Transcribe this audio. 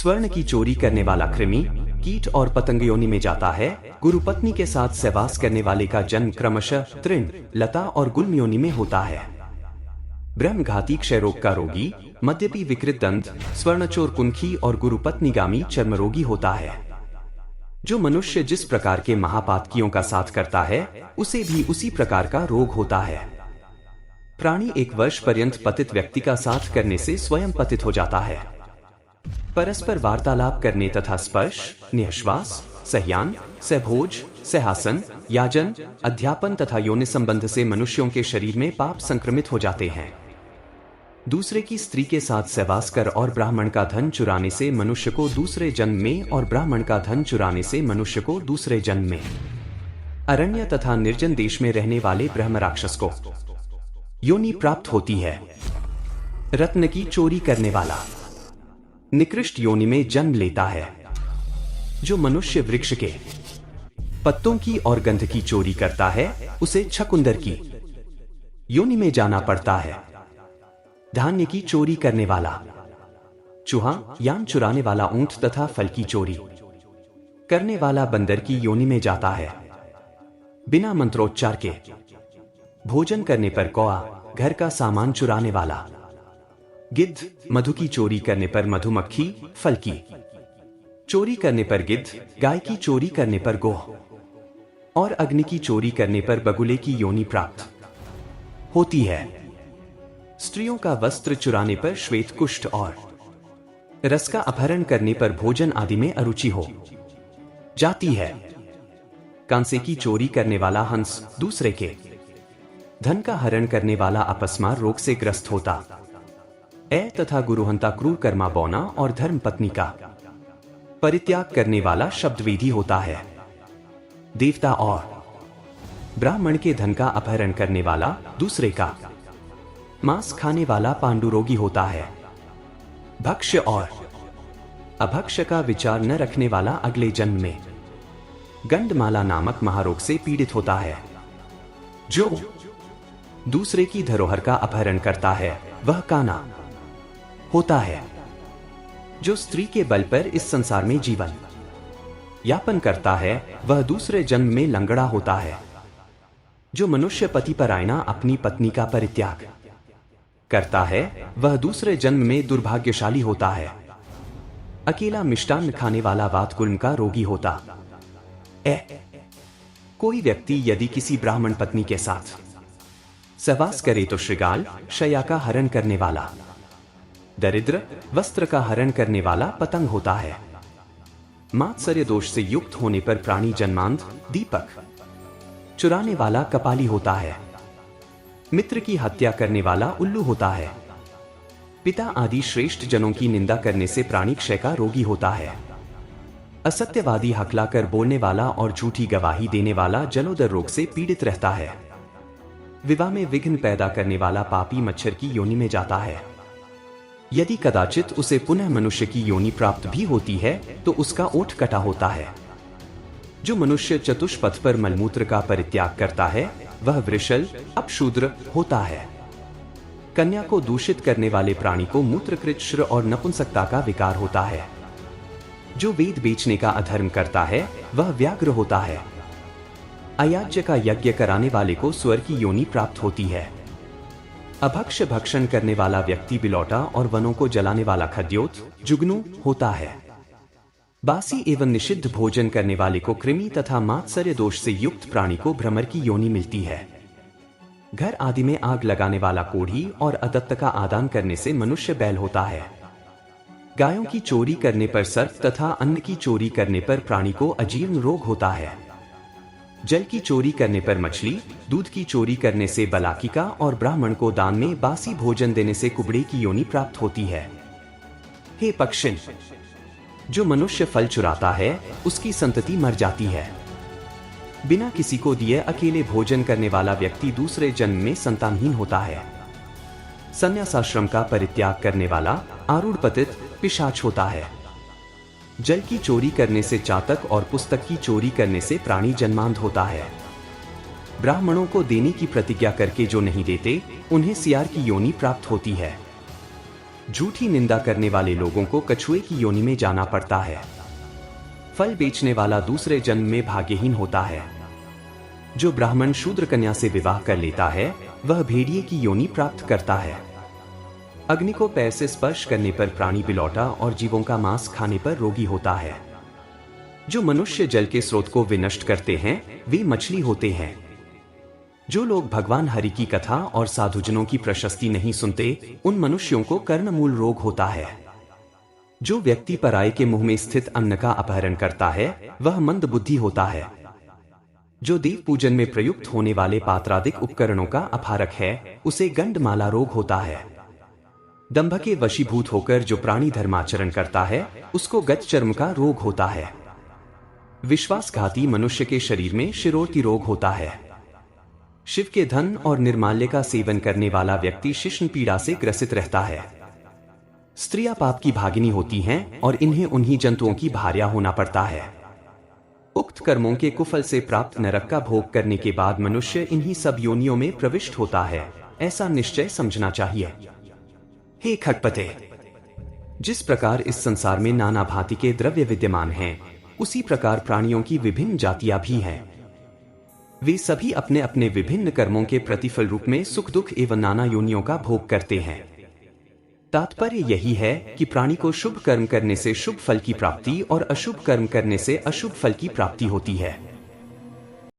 स्वर्ण की चोरी करने वाला कृमि, कीट और पतंग योनि में जाता है। गुरुपत्नी के साथ सहवास करने वाले का जन्म क्रमशः तृण, लता और गुल्म योनि में होता है। ब्रह्मघाती क्षय रोग का रोगी, मद्यपी विकृत दंत, स्वर्णचोर कुंखी और गुरुपत्नीगामी चर्म रोगी होता है। जो मनुष्य जिस प्रकार के महापातकियों का साथ करता है, उसे भी उसी प्रकार का रोग होता है। प्राणी 1 वर्ष पर्यंत पतित व्यक्ति का साथ करने से स्वयं पतित हो जाता है। परस्पर वार्तालाप करने तथा स्पर्श, निःश्वास, सहयान, सहभोज, सहासन, याजन, अध्यापन तथा यौन संबंध से मनुष्यों के शरीर में पाप संक्रमित हो जाते हैं। दूसरे की स्त्री के साथ सहवास कर और ब्राह्मण का धन चुराने से मनुष्य को दूसरे जन्म में और ब्राह्मण का धन चुराने से मनुष्य को दूसरे जन्म में अरण्य तथा निर्जन देश में रहने वाले ब्रह्म राक्षस को योनि प्राप्त होती है। रत्न की चोरी करने वाला निकृष्ट योनि में जन्म लेता है। जो मनुष्य वृक्ष के पत्तों की और गंध की चोरी करता है, उसे छकुंदर की योनि में जाना पड़ता है। धान्य की चोरी करने वाला चूहा, यान चुराने वाला ऊंट तथा फल की चोरी करने वाला बंदर की योनि में जाता है। बिना मंत्रोच्चार के भोजन करने पर कौआ, घर का सामान चुराने वाला गिद्ध, मधु की चोरी करने पर मधुमक्खी, फल की चोरी करने पर गिद्ध, गाय की चोरी करने पर गोह और अग्नि की चोरी करने पर बगुले की योनि प्राप्त होती है। स्त्रियों का वस्त्र चुराने पर श्वेत कुष्ठ और रस का अपहरण करने पर भोजन आदि में अरुचि हो जाती है। कांसे की चोरी करने वाला हंस दूसरे के धन का हरण करने वाला अपस्मार रोग से ग्रस्त होता तथा गुरुहंता क्रूर कर्मा बौना और धर्म पत्नी का परित्याग करने वाला शब्दवेदी होता है। देवता और ब्राह्मण के धन का अपहरण करने वाला दूसरे का मांस खाने वाला पांडुरोगी होता है। भक्ष्य और अभक्ष्य का विचार न रखने वाला अगले जन्म में गंडमाला नामक महारोग से पीड़ित होता है। जो दूसरे की धरोहर का अपहरण करता है, वह काना होता है। जो स्त्री के बल पर इस संसार में जीवन यापन करता है, वह दूसरे जन्म में लंगड़ा होता है। जो मनुष्य पति परायणा अपनी पत्नी का परित्याग करता है, वह दूसरे जन्म में दुर्भाग्यशाली होता है। अकेला मिष्टान्न खाने वाला वातगुल्म का रोगी होता कोई व्यक्ति यदि किसी ब्राह्मण पत्नी के साथ सहवास करे तो श्रृगाल, शया का हरण करने वाला दरिद्र, वस्त्र का हरण करने वाला पतंग होता है। मात्सर्य दोष से युक्त होने पर प्राणी जन्मांध, दीपक चुराने वाला कपाली होता है। मित्र की हत्या करने वाला उल्लू होता है। पिता आदि श्रेष्ठ जनों की निंदा करने से प्राणी क्षय का रोगी होता है। असत्यवादी हकलाकर बोलने वाला और झूठी गवाही देने वाला जलोदर रोग से पीड़ित रहता है। विवाह में विघ्न पैदा करने वाला पापी मच्छर की योनि में जाता है। यदि कदाचित उसे पुनः मनुष्य की योनि प्राप्त भी होती है, तो उसका ओठ कटा होता है। जो मनुष्य चतुष्पथ पर मलमूत्र का परित्याग करता है, वह वृषल, अपशूद्र होता है। कन्या को दूषित करने वाले प्राणी को मूत्रकृत श्र और नपुंसकता का विकार होता है। जो वेद बेचने का अधर्म करता है, वह व्याघ्र होता है। अयाज्य का यज्ञ कराने वाले को स्वर की योनि प्राप्त होती है। अभक्ष्य भक्षण करने वाला व्यक्ति बिलौटा और वनों को जलाने वाला खद्योत, जुगनू होता है। बासी एवं निषिद्ध भोजन करने वाले को कृमि तथा मात्सर्य दोष से युक्त प्राणी को भ्रमर की योनि मिलती है। घर आदि में आग लगाने वाला कोढ़ी और अदत्त का आदान करने से मनुष्य बैल होता है। गायों की चोरी करने पर सर्प तथा अन्न की चोरी करने पर प्राणी को अजीर्ण रोग होता है। जल की चोरी करने पर मछली, दूध की चोरी करने से बलाकिका और ब्राह्मण को दान में बासी भोजन देने से कुबड़े की योनि प्राप्त होती है। हे पक्षिण, जो मनुष्य फल चुराता है, उसकी संतति मर जाती है। बिना किसी को दिए अकेले भोजन करने वाला व्यक्ति दूसरे जन्म में संतानहीन होता है। संन्यासाश्रम का परित्याग करने वाला आरूढ़ पतित पिशाच होता है। जल की चोरी करने से चातक और पुस्तक की चोरी करने से प्राणी जन्मांध होता है। ब्राह्मणों को देने की प्रतिज्ञा करके जो नहीं देते, उन्हें सियार की योनि प्राप्त होती है। झूठी निंदा करने वाले लोगों को कछुए की योनि में जाना पड़ता है। फल बेचने वाला दूसरे जन्म में भाग्यहीन होता है। जो ब्राह्मण शूद्र कन्या से विवाह कर लेता है वह भेड़िए की योनि प्राप्त करता है। अग्नि को पैर से स्पर्श करने पर प्राणी बिलौटा और जीवों का मांस खाने पर रोगी होता है। जो मनुष्य जल के स्रोत को विनष्ट करते हैं वे मछली होते हैं। जो लोग भगवान हरि की कथा और साधुजनों की प्रशस्ति नहीं सुनते उन मनुष्यों को कर्णमूल रोग होता है। जो व्यक्ति पराये के मुंह में स्थित अन्न का अपहरण करता है वह मंद बुद्धि होता है। जो देव पूजन में प्रयुक्त होने वाले पात्रादिक उपकरणों का अपहारक है उसे गंडमाला रोग होता है। दंभ के वशीभूत होकर जो प्राणी धर्माचरण करता है उसको गज चर्म का रोग होता है। विश्वासघाती मनुष्य के शरीर में शिरोति रोग होता है। शिव के धन और निर्माल्य का सेवन करने वाला व्यक्ति शिश्न पीड़ा से ग्रसित रहता है। स्त्रियां पाप की भागिनी होती हैं और इन्हें उन्हीं जंतुओं की भार्या होना पड़ता है। उक्त कर्मों के कुफल से प्राप्त नरक का भोग करने के बाद मनुष्य इन्हीं सब योनियों में प्रविष्ट होता है, ऐसा निश्चय समझना चाहिए। हे खटपते, जिस प्रकार इस संसार में नाना भांति के द्रव्य विद्यमान हैं, उसी प्रकार प्राणियों की विभिन्न जातियां भी हैं। वे सभी अपने अपने विभिन्न कर्मों के प्रतिफल रूप में सुख दुख एवं नाना योनियों का भोग करते हैं। तात्पर्य यही है कि प्राणी को शुभ कर्म करने से शुभ फल की प्राप्ति और अशुभ कर्म करने से अशुभ फल की प्राप्ति होती है।